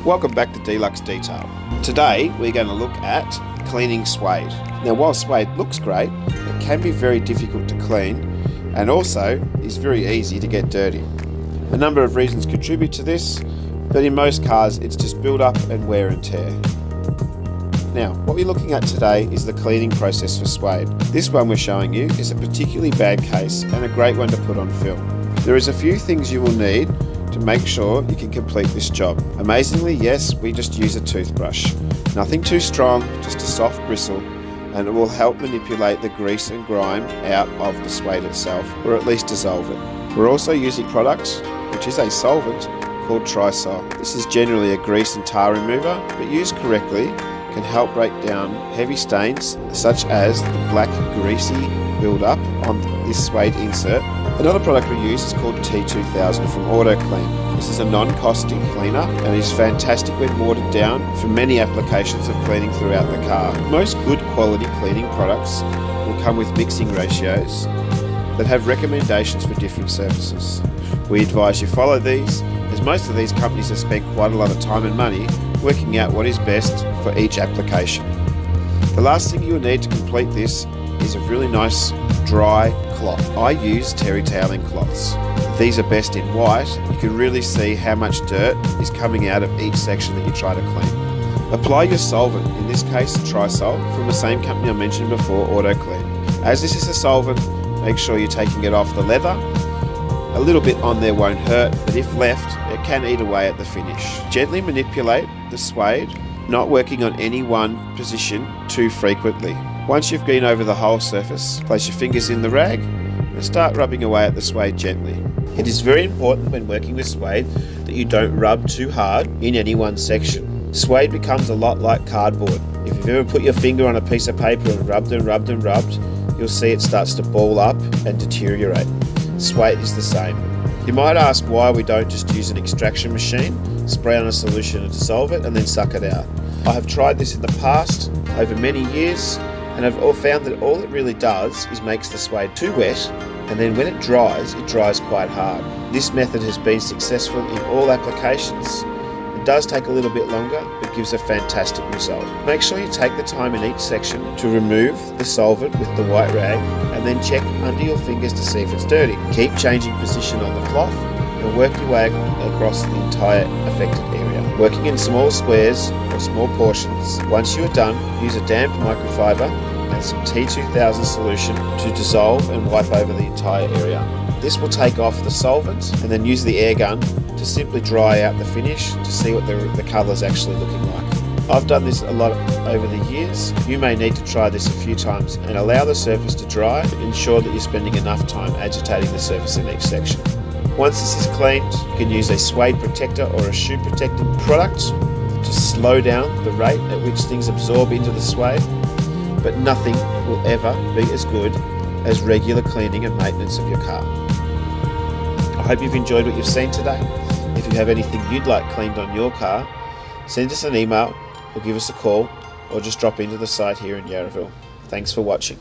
Welcome back to Deluxe Detail. Today we're going to look at cleaning suede. Now while suede looks great, it can be very difficult to clean and also is very easy to get dirty. A number of reasons contribute to this, but in most cars it's just build up and wear and tear. Now what we're looking at today is the cleaning process for suede. This one we're showing you is a particularly bad case and a great one to put on film. There is a few things you will need to make sure you can complete this job. Amazingly, yes, we just use a toothbrush. Nothing too strong, just a soft bristle, and it will help manipulate the grease and grime out of the suede itself, or at least dissolve it. We're also using products, which is a solvent, called Trisol. This is generally a grease and tar remover, but used correctly can help break down heavy stains such as the black greasy build-up on this suede insert. Another product we use is called T2000 from Auto Clean. This is a non-caustic cleaner and is fantastic when watered down for many applications of cleaning throughout the car. Most good quality cleaning products will come with mixing ratios that have recommendations for different surfaces. We advise you follow these, as most of these companies have spent quite a lot of time and money working out what is best for each application. The last thing you will need to complete this is a really nice dry cloth. I use terry toweling cloths. These are best in white. You can really see how much dirt is coming out of each section that you try to clean. Apply your solvent, in this case Trisol, from the same company I mentioned before, Auto Clean. As this is a solvent, make sure you're taking it off the leather. A little bit on there won't hurt, but if left, it can eat away at the finish. Gently manipulate the suede, not working on any one position too frequently. Once you've been over the whole surface, place your fingers in the rag and start rubbing away at the suede gently. It is very important when working with suede that you don't rub too hard in any one section. Suede becomes a lot like cardboard. If you've ever put your finger on a piece of paper and rubbed and rubbed and rubbed, you'll see it starts to ball up and deteriorate. Suede is the same. You might ask why we don't just use an extraction machine, spray on a solution and dissolve it and then suck it out. I have tried this in the past over many years, and I've found that all it really does is makes the suede too wet, and then when it dries quite hard. This method has been successful in all applications. It does take a little bit longer, but gives a fantastic result. Make sure you take the time in each section to remove the solvent with the white rag, and then check under your fingers to see if it's dirty. Keep changing position on the cloth, and work your way across the entire affected area, working in small squares or small portions. Once you are done, use a damp microfiber and some T2000 solution to dissolve and wipe over the entire area. This will take off the solvent, and then use the air gun to simply dry out the finish to see what the colour is actually looking like. I've done this a lot over the years. You may need to try this a few times and allow the surface to dry. Ensure that you're spending enough time agitating the surface in each section. Once this is cleaned, you can use a suede protector or a shoe protected product to slow down the rate at which things absorb into the suede, but nothing will ever be as good as regular cleaning and maintenance of your car. I hope you've enjoyed what you've seen today. If you have anything you'd like cleaned on your car, send us an email or give us a call, or just drop into the site here in Yarraville. Thanks for watching.